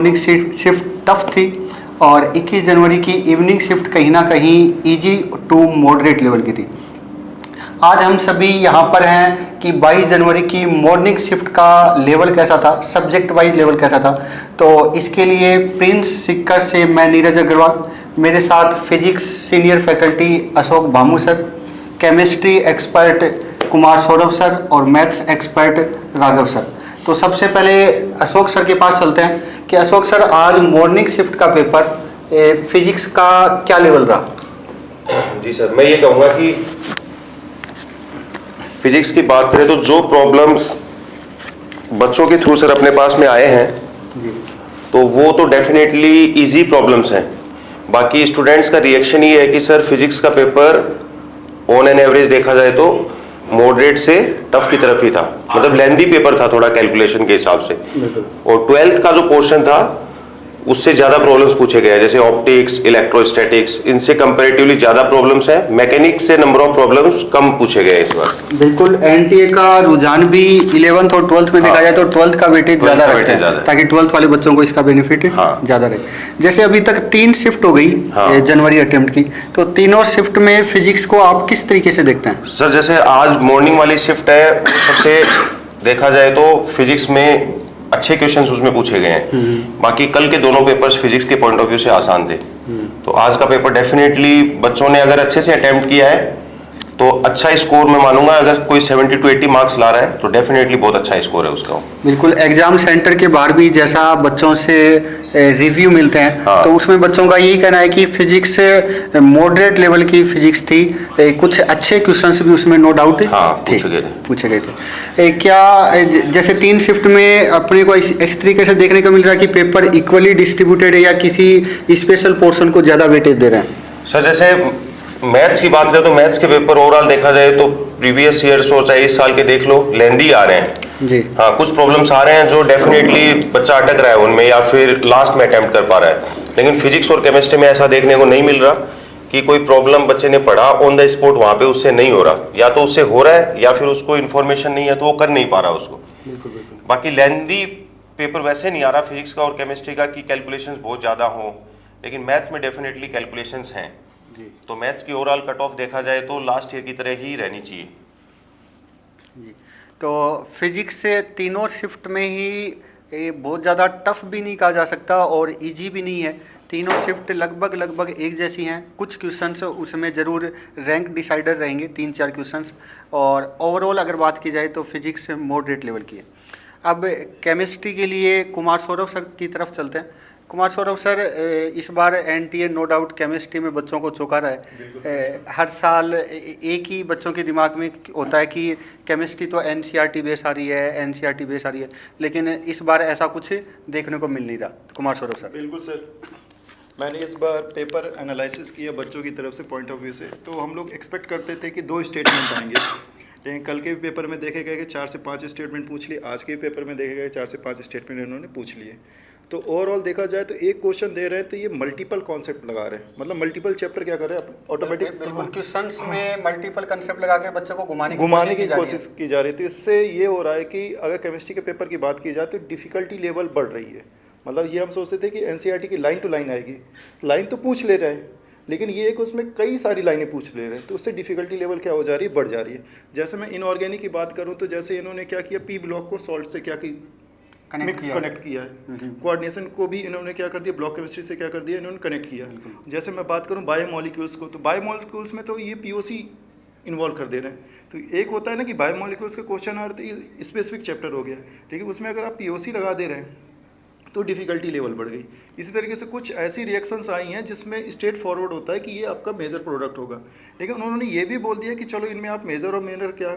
Morning shift tough थी और 21 जनवरी की इवनिंग शिफ्ट कहीं ना कहीं इजी टू मॉडरेट लेवल की थी। आज हम सभी यहाँ पर हैं कि 22 जनवरी की मॉर्निंग शिफ्ट का लेवल कैसा था, सब्जेक्ट वाइज लेवल कैसा था। तो इसके लिए प्रिंस सिक्कर से मैं नीरज अग्रवाल, मेरे साथ physics senior faculty Ashok Bhamu sir, chemistry expert Kumar Saurabh sir और मैथ्स एक्सपर्ट राघव सर। तो सबसे पहले अशोक सर के पास चलते हैं कि अशोक सर, आज मॉर्निंग शिफ्ट का पेपर फिजिक्स का क्या लेवल रहा? जी सर, मैं ये कहूँगा कि फिजिक्स की बात करें तो जो प्रॉब्लम्स बच्चों के थ्रू सर अपने पास में आए हैं जी, तो वो तो डेफिनेटली इजी प्रॉब्लम्स हैं। बाकी स्टूडेंट्स का रिएक्शन ये है कि सर फिजिक्स का पेपर ऑन एन एवरेज देखा जाए तो मॉडरेट से टफ की तरफ ही था, मतलब लेंथी पेपर था थोड़ा कैलकुलेशन के हिसाब से। और 12th का जो पोर्शन था उससे ज्यादा प्रॉब्लम्स पूछे गए हैं, जैसे ऑप्टिक्स, इलेक्ट्रोस्टैटिक्स, इनसे कंपैरेटिवली ज्यादा प्रॉब्लम्स हैं। मैकेनिक्स से नंबर ऑफ प्रॉब्लम्स कम पूछे गए इस बार। बिल्कुल। एनटीए का रुझान भी 11th और 12th में देखा जाए तो 12th का वेटेज ज्यादा रखते हैं ताकि 12th वाले बच्चों को इसका बेनिफिट ज्यादा रहे। जैसे अभी तक 3 शिफ्ट हो गई जनवरी अटेम्प्ट की, तो तीनों शिफ्ट में फिजिक्स को आप किस तरीके से देखते हैं? सर जैसे आज मॉर्निंग वाली शिफ्ट है, सबसे देखा जाए तो फिजिक्स में अच्छे क्वेश्चंस उसमें पूछे गए हैं। बाकी कल के दोनों पेपर्स फिजिक्स के पॉइंट ऑफ व्यू से आसान थे। तो आज का पेपर डेफिनेटली बच्चों ने अगर अच्छे से अटेम्प्ट किया है तो अच्छा स्कोर मैं मानूंगा। अगर कोई 70 to 80 मार्क्स ला रहा है तो डेफिनेटली बहुत अच्छा स्कोर है उसका। बिल्कुल। एग्जाम सेंटर के बाहर भी जैसा बच्चों से रिव्यू मिलते हैं तो उसमें बच्चों का यही कहना है कि फिजिक्स मॉडरेट लेवल की फिजिक्स थी, कुछ अच्छे क्वेश्चंस भी उसमें नो डाउट पूछे गए थे। क्या जैसे 3 शिफ्ट में अपने को इस तरीके से देखने को मिल रहा है कि पेपर इक्वली डिस्ट्रीब्यूटेड है या किसी स्पेशल पोर्शन को ज्यादा वेटेज दे रहे हैं? सर जैसे मैथ्स की बात करें तो मैथ्स के पेपर ओवरऑल देखा जाए तो प्रीवियस ईयर्स हो चाहे इस साल के देख लो, लेंदी आ रहे हैं जी। हाँ, कुछ प्रॉब्लम्स आ रहे हैं जो डेफिनेटली बच्चा अटक रहा है उनमें या फिर लास्ट में अटेम्प्ट कर पा रहा है। लेकिन फिजिक्स और केमिस्ट्री में ऐसा देखने को नहीं मिल रहा कि कोई प्रॉब्लम बच्चे ने पढ़ा ऑन द स्पॉट वहां पे उससे नहीं हो रहा, या तो उससे हो रहा है या फिर उसको इन्फॉर्मेशन नहीं है तो वो कर नहीं पा रहा उसको। बाकी लेंदी पेपर वैसे नहीं आ रहा फिजिक्स का और केमिस्ट्री का कि कैलकुलेशंस बहुत ज्यादा हो, लेकिन मैथ्स में डेफिनेटली कैलकुलेशंस हैं। तो मैथ्स की ओवरऑल कट ऑफ देखा जाए तो लास्ट ईयर की तरह ही रहनी चाहिए जी। तो फिजिक्स से तीनों शिफ्ट में ही बहुत ज़्यादा टफ भी नहीं कहा जा सकता और इजी भी नहीं है। तीनों शिफ्ट लगभग एक जैसी हैं। कुछ क्वेश्चंस उसमें ज़रूर रैंक डिसाइडर रहेंगे, 3-4 क्वेश्चंस। और ओवरऑल अगर बात की जाए तो फिजिक्स मॉडरेट लेवल की है। अब केमिस्ट्री के लिए कुमार सौरभ सर की तरफ चलते हैं। कुमार सौरभ सर, इस बार एनटीए नो डाउट केमिस्ट्री में बच्चों को चौंका रहा है। हर साल एक ही बच्चों के दिमाग में होता है कि केमिस्ट्री तो एनसीईआरटी बेस आ रही है, एनसीईआरटी बेस आ रही है, लेकिन इस बार ऐसा कुछ देखने को मिल नहीं रहा। कुमार सौरभ सर। बिल्कुल सर, मैंने इस बार पेपर एनालिसिस किया बच्चों की तरफ से पॉइंट ऑफ व्यू से, तो हम लोग एक्सपेक्ट करते थे कि 2 स्टेटमेंट आएंगे, लेकिन कल के पेपर में देखे गए कि 4 से 5 स्टेटमेंट पूछ लिए। आज के पेपर में देखे गए 4 से 5 स्टेटमेंट इन्होंने पूछ लिए। तो ओवरऑल देखा जाए तो एक क्वेश्चन दे रहे हैं तो ये मल्टीपल कॉन्सेप्ट लगा रहे हैं, मतलब मल्टीपल चैप्टर क्या कर रहे हैं ऑटोमेटिक। बिल्कुल, क्वेश्चंस में मल्टीपल कंसेप्ट लगा के बच्चों को घुमाने की कोशिश की जा रही है। तो इससे ये हो रहा है कि अगर केमिस्ट्री के पेपर की बात की जाए तो डिफिकल्टी लेवल बढ़ रही है। मतलब ये हम सोचते थे कि एनसीईआरटी की लाइन टू लाइन आएगी, लाइन तो पूछ ले रहे हैं, लेकिन ये एक उसमें कई सारी लाइनें पूछ ले रहे हैं, तो उससे डिफिकल्टी लेवल क्या हो जा रही है, बढ़ जा रही है। जैसे मैं इनऑर्गेनिक की बात करूँ तो जैसे इन्होंने क्या किया, पी ब्लॉक को सॉल्ट से क्या की कनेक्ट किया है। कोऑर्डिनेशन को भी इन्होंने क्या कर दिया, ब्लॉक केमिस्ट्री से क्या कर दिया, इन्होंने कनेक्ट किया। जैसे मैं बात करूं बायोमोलिक्यूल्स को, तो बायोमोलिक्यूल्स में तो ये पीओसी इन्वॉल्व कर दे रहे हैं। तो एक होता है ना कि बायोमोलिक्यूल्स का क्वेश्चन आ रहा है तो स्पेसिफिक चैप्टर हो गया, लेकिन उसमें अगर आप पीओसी लगा दे रहे हैं तो डिफ़िकल्टी लेवल बढ़ गई। इसी तरीके से कुछ ऐसी रिएक्शंस आई हैं जिसमें स्ट्रेट फॉरवर्ड होता है कि ये आपका मेजर प्रोडक्ट होगा, लेकिन उन्होंने ये भी बोल दिया कि चलो इनमें आप मेजर और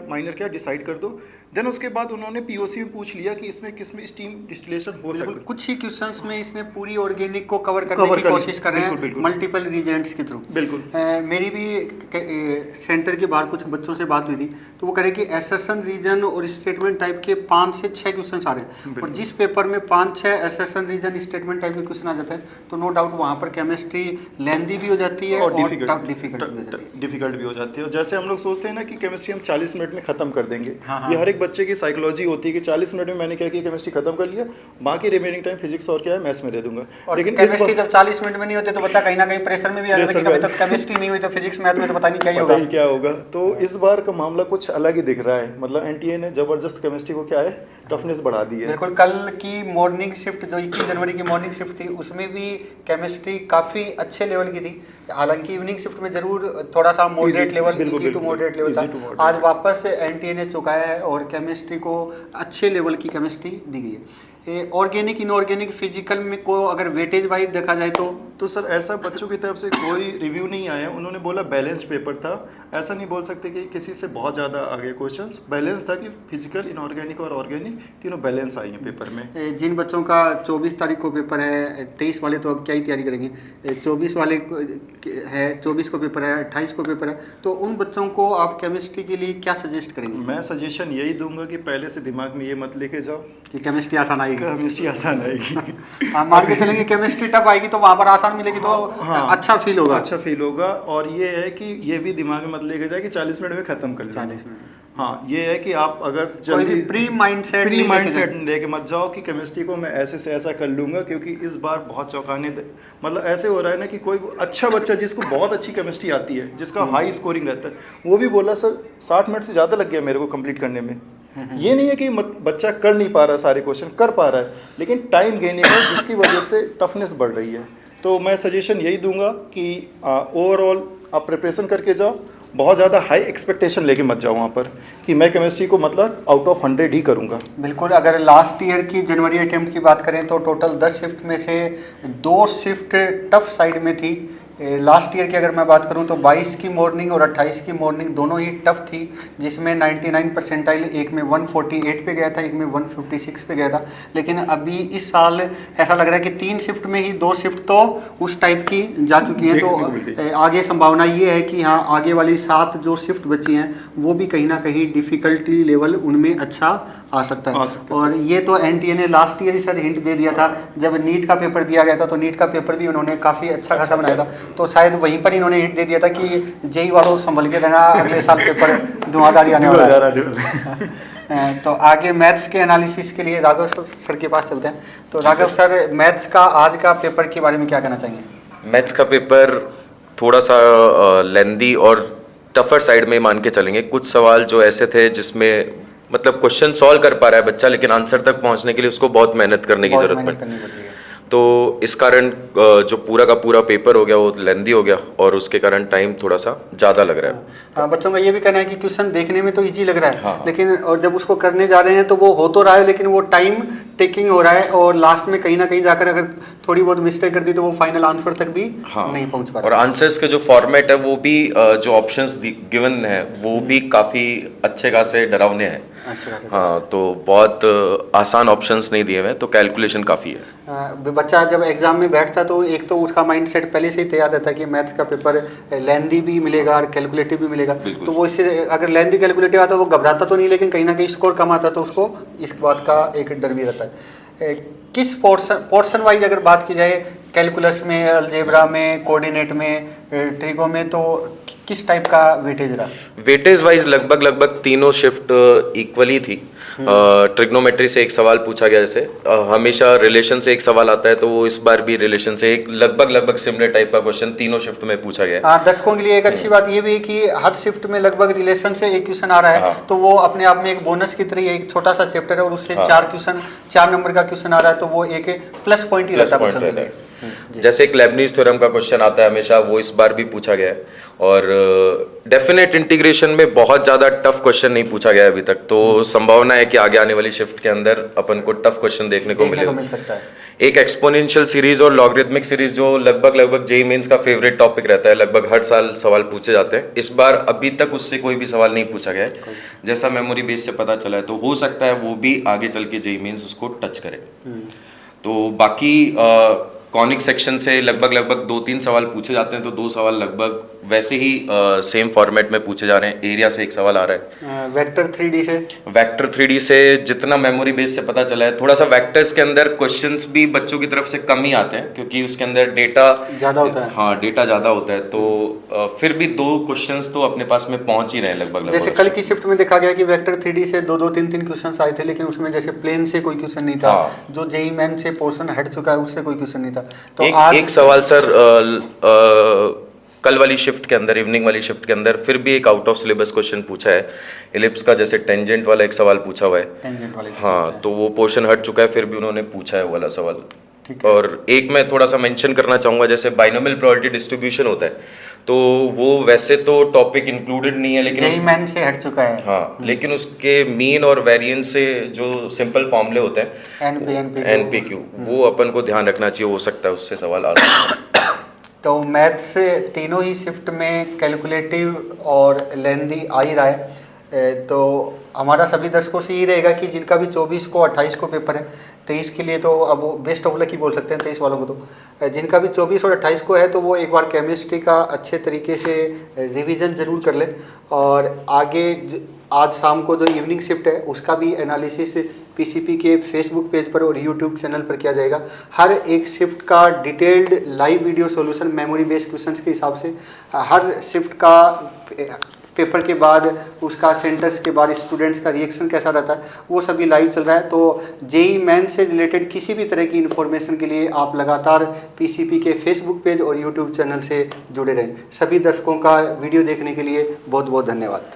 माइनर क्या डिसाइड कर दो। देन उसके बाद उन्होंने पीओसी में पूछ लिया कि इसमें किसमें स्टीम डिस्टिलेशन हो सकता है। कुछ ही क्वेश्चंस में इसने पूरी ऑर्गेनिक को कवर करने की कोशिश कर रहे हैं मल्टीपल रीजेंट्स के थ्रू। बिल्कुल। मेरी भी सेंटर के बाहर कुछ बच्चों से बात हुई थी, तो वो कह रहे कि एसर्शन रीजन और स्टेटमेंट टाइप के 5 से 6 क्वेश्चन आ रहे हैं, और जिस पेपर में 5-6 असर्शन रीजन स्टेटमेंट टाइप के क्वेश्चन आ जाते हैं, तो नो डाउट वहाँ पर केमिस्ट्री लेंदी भी हो जाती है और डिफिकल्ट भी हो जाती है। डिफिकल्ट भी हो जाती है। और जैसे हम लोग सोचते हैं ना कि केमिस्ट्री हम 40 मिनट में खत्म कर देंगे, हाँ। ये हर एक बच्चे की साइकोलॉजी होती है कि 40 मिनट में मैंने क्या किया, केमिस्ट्री खत्म कर लिया, बाकी रिमेनिंग टाइम फिजिक्स और क्या है मैथ्स में दे दूंगा। लेकिन केमिस्ट्री जब 40 मिनट में नहीं होते तो बच्चा कहीं ना कहीं प्रेशर में भी आ जाता है कि अभी तक केमिस्ट्री नहीं हुई तो फिजिक्स मैथ में तो पता नहीं क्या होगा। तो इस बार का मामला कुछ अलग ही दिख रहा है, मतलब एनटीए ने जबरदस्त केमिस्ट्री को क्या है टफनेस बढ़ा दी है। बिल्कुल, कल की मॉर्निंग शिफ्ट जो 21 जनवरी की मॉर्निंग शिफ्ट थी उसमें भी केमिस्ट्री काफ़ी अच्छे लेवल की थी, हालांकि इवनिंग शिफ्ट में जरूर थोड़ा सा moderate level, easy to moderate level था। आज वापस एनटीए ने चुकाया है और केमिस्ट्री को अच्छे लेवल की केमिस्ट्री दी गई है। ऑर्गेनिक इनऑर्गेनिक फिजिकल में को अगर वेटेज वाइज देखा जाए तो सर ऐसा बच्चों की तरफ से कोई रिव्यू नहीं आया, उन्होंने बोला बैलेंस पेपर था, ऐसा नहीं बोल सकते कि किसी से बहुत ज़्यादा आगे क्वेश्चंस, बैलेंस था कि फिजिकल इनऑर्गेनिक और ऑर्गेनिक तीनों बैलेंस आई हैं पेपर में। जिन बच्चों का 24 तारीख को पेपर है, 23 वाले तो अब क्या ही तैयारी करेंगे, 24 वाले है, 24 को पेपर है, 28 को पेपर है, तो उन बच्चों को आप केमिस्ट्री के लिए क्या सजेस्ट करेंगे? मैं सजेशन यही दूंगा कि पहले से दिमाग में ये मत लेके जाओ कि केमिस्ट्री आसान आएगी, केमिस्ट्री आसान आएगी। हाँ, मान के चलेंगे केमिस्ट्री टफ आएगी तो वहाँ पर आसान मिलेगी तो हाँ, अच्छा फील होगा, अच्छा फील होगा। और ये है कि ये भी दिमाग में मत लेके जाए कि 40 मिनट में खत्म कर लेंगे। हाँ, ये है कि आप अगर जल्दी प्री माइंडसेट लेके मत जाओ कि केमिस्ट्री को मैं ऐसे से ऐसा कर लूँगा, क्योंकि इस बार बहुत चौंकाने मतलब ऐसे हो रहा है ना कि कोई अच्छा बच्चा जिसको बहुत अच्छी केमिस्ट्री आती है, जिसका हाई स्कोरिंग रहता है, वो भी बोला सर 60 मिनट से ज़्यादा लग गया मेरे को कंप्लीट करने में। ये नहीं है कि बच्चा कर नहीं पा रहा, सारे क्वेश्चन कर पा रहा है, लेकिन टाइम गेन है जिसकी वजह से टफनेस बढ़ रही है। तो मैं सजेशन यही दूंगा कि ओवरऑल आप प्रिपरेशन करके जाओ, बहुत ज़्यादा हाई एक्सपेक्टेशन लेके मत जाओ वहाँ पर कि मैं केमिस्ट्री को मतलब आउट ऑफ 100 ही करूँगा। बिल्कुल, अगर लास्ट ईयर की जनवरी अटेम्प्ट की बात करें तो टोटल 10 शिफ्ट में से 2 शिफ्ट टफ साइड में थी। लास्ट ईयर की अगर मैं बात करूं तो 22 की मॉर्निंग और 28 की मॉर्निंग दोनों ही टफ थी, जिसमें 99 परसेंटाइल एक में 148 पे गया था, एक में 156 पे गया था। लेकिन अभी इस साल ऐसा लग रहा है कि 3 शिफ्ट में ही 2 शिफ्ट तो उस टाइप की जा चुकी हैं, तो आगे संभावना ये है कि हाँ आगे वाली 7 जो शिफ्ट बची हैं वो भी कहीं ना कहीं डिफ़िकल्टी लेवल उनमें अच्छा आ सकता है। और ये तो एनटीए ने लास्ट ईयर ही सर हिंट दे दिया था, जब नीट का पेपर दिया गया था तो नीट का पेपर भी उन्होंने काफ़ी अच्छा खासा बनाया था, तो शायद वहीं पर इन्होंने हिंट दे दिया था कि जेई वालों संभल के रहना, अगले साल पेपर धुआंधार आने वाला है। तो आगे मैथ्स के एनालिसिस के लिए राघव सर के पास चलते हैं। तो राघव सर, मैथ्स का आज का पेपर के बारे में क्या कहना चाहेंगे? मैथ्स का पेपर थोड़ा सा लेंदी और टफर साइड में मान के चलेंगे। कुछ सवाल जो ऐसे थे जिसमें मतलब क्वेश्चन सॉल्व कर पा रहा है बच्चा, लेकिन आंसर तक पहुंचने के लिए उसको बहुत मेहनत करने की जरूरत पड़ती है। तो इस कारण जो पूरा का पूरा पेपर हो गया वो लेंदी हो गया और उसके कारण टाइम थोड़ा सा ज़्यादा लग रहा है। हाँ, बच्चों का ये भी कहना है कि क्वेश्चन देखने में तो इजी लग रहा है, हाँ, लेकिन और जब उसको करने जा रहे हैं तो वो हो तो रहा है, लेकिन वो टाइम टेकिंग हो रहा है और लास्ट में कहीं ना कहीं जाकर अगर थोड़ी बहुत मिस्टेक कर दी तो वो फाइनल आंसर तक भी नहीं पहुंच पा रहा। और आंसर्स के जो फॉर्मेट है वो भी जो ऑप्शंस गिवन है वो भी काफ़ी अच्छे खासे डरावने हैं। हाँ, तो बहुत आसान ऑप्शंस नहीं दिए हुए हैं, तो कैलकुलेशन काफ़ी है। बच्चा जब एग्जाम में बैठता है तो एक तो उसका माइंडसेट पहले से ही तैयार रहता है कि मैथ का पेपर लेंदी भी मिलेगा और कैलकुलेटिव भी मिलेगा, तो वो इससे अगर लेंदी कैलकुलेटिव आता है वो घबराता तो नहीं, लेकिन कहीं ना कहीं स्कोर कम आता तो उसको इस बात का एक डर भी रहता है। किस पोर्शन वाइज अगर बात की जाए, कैलकुलस में, अलजेब्रा में, कोऑर्डिनेट में, ट्रिगो में, तो किस टाइप का वेटेज रहा? वेटेज वाइज लगभग तीनों शिफ्ट इक्वली थी। ट्रिग्नोमेट्री से एक सवाल पूछा गया, जैसे हमेशा रिलेशन से एक सवाल आता है, तो वो इस बार भी रिलेशन से एक लगभग सिमिलर टाइप का क्वेश्चन तीनों शिफ्ट में पूछा गया। हाँ, दर्शकों के लिए एक अच्छी बात ये भी है कि हर शिफ्ट में लगभग रिलेशन से एक क्वेश्चन आ रहा है। हाँ। तो वो अपने आप में एक बोनस की तरह एक छोटा सा चैप्टर है और उससे 4 नंबर का क्वेश्चन आ रहा है, तो वो एक प्लस पॉइंट ही रहता है। जैसे एक लेबनीज थ्योरम का क्वेश्चन आता है हमेशा, वो इस बार भी पूछा गया है। और डेफिनेट इंटीग्रेशन में बहुत ज़्यादा टफ क्वेश्चन नहीं पूछा गया अभी तक, तो संभावना है कि आगे आने वाली शिफ्ट के अंदर अपन को टफ क्वेश्चन देखने को मिल सकता है। एक एक्सपोनेंशियल सीरीज और लॉगरिथमिक सीरीज जो लगभग जेईई मेंस का फेवरेट टॉपिक रहता है, लगभग हर साल सवाल पूछे जाते हैं। इस बार अभी तक उससे कोई भी सवाल नहीं पूछा गया है, जैसा मेमोरी बेस से पता चला है, तो हो सकता है वो भी आगे चल के जेईई मेंस उसको टच करे। तो बाकी कॉनिक सेक्शन से लगभग 2-3 सवाल पूछे जाते हैं, तो 2 सवाल लगभग वैसे ही सेम फॉर्मेट में पूछे जा रहे हैं। एरिया से 1 सवाल आ रहा है। वेक्टर 3D से वेक्टर 3D से जितना मेमोरी बेस से पता चला है, थोड़ा सा वेक्टर्स के अंदर क्वेश्चंस भी बच्चों की तरफ से कम ही आते हैं, क्योंकि उसके अंदर डेटा ज़्यादा होता है। हाँ, डेटा ज़्यादा होता है, तो फिर भी 2 क्वेश्चंस तो अपने पास में पहुंच ही रहे हैं लगभग। जैसे कल की शिफ्ट में देखा गया कि वेक्टर 3D से 2-3 क्वेश्चंस आए थे, लेकिन उसमें जैसे प्लेन से कोई क्वेश्चन नहीं था। हाँ। जो जेईई मेन से पोर्शन हट चुका है उससे कोई क्वेश्चन नहीं था। तो एक सवाल सर कल वाली शिफ्ट के अंदर, इवनिंग वाली शिफ्ट के अंदर फिर भी एक आउट ऑफ सिलेबस क्वेश्चन पूछा है इलिप्स का, जैसे टेंजेंट वाला एक सवाल पूछा हुआ है। टेंजेंट वाले हाँ, तो वो पोर्शन हट चुका है, फिर भी उन्होंने पूछा है वो वाला सवाल। ठीक है। और एक मैं थोड़ा सा मेंशन करना चाहूँगा, जैसे बाइनोमियल प्रोबेबिलिटी डिस्ट्रीब्यूशन होता है, तो वो वैसे तो टॉपिक इंक्लूडेड नहीं है, लेकिन जेईई मेन से हट चुका है। हाँ, लेकिन उसके मीन और वेरिएंस से जो सिंपल फॉर्मूले होते हैं NPQ, वो अपन को ध्यान रखना चाहिए, हो सकता है उससे सवाल आ सकता है। तो मैथ से तीनों ही शिफ्ट में कैलकुलेटिव और लेंदी आ ही रहा है। तो हमारा सभी दर्शकों से यही रहेगा कि जिनका भी 24 को 28 को पेपर है, 23 के लिए तो अब बेस्ट ऑफ लक ही बोल सकते हैं 23 वालों को। तो जिनका भी 24 और 28 को है, तो वो एक बार केमिस्ट्री का अच्छे तरीके से रिवीजन ज़रूर कर ले, और आगे आज शाम को जो इवनिंग शिफ्ट है उसका भी एनालिसिस पीसीपी के फेसबुक पेज पर और यूट्यूब चैनल पर किया जाएगा। हर एक शिफ्ट का detailed live video solution memory based questions के हिसाब से, हर शिफ्ट का पेपर के बाद उसका सेंटर्स के बाद स्टूडेंट्स का रिएक्शन कैसा रहता है, वो सभी लाइव चल रहा है। तो जेईई मेन से रिलेटेड किसी भी तरह की इन्फॉर्मेशन के लिए आप लगातार पीसीपी के फेसबुक पेज और यूट्यूब चैनल से जुड़े रहें। सभी दर्शकों का वीडियो देखने के लिए बहुत बहुत धन्यवाद।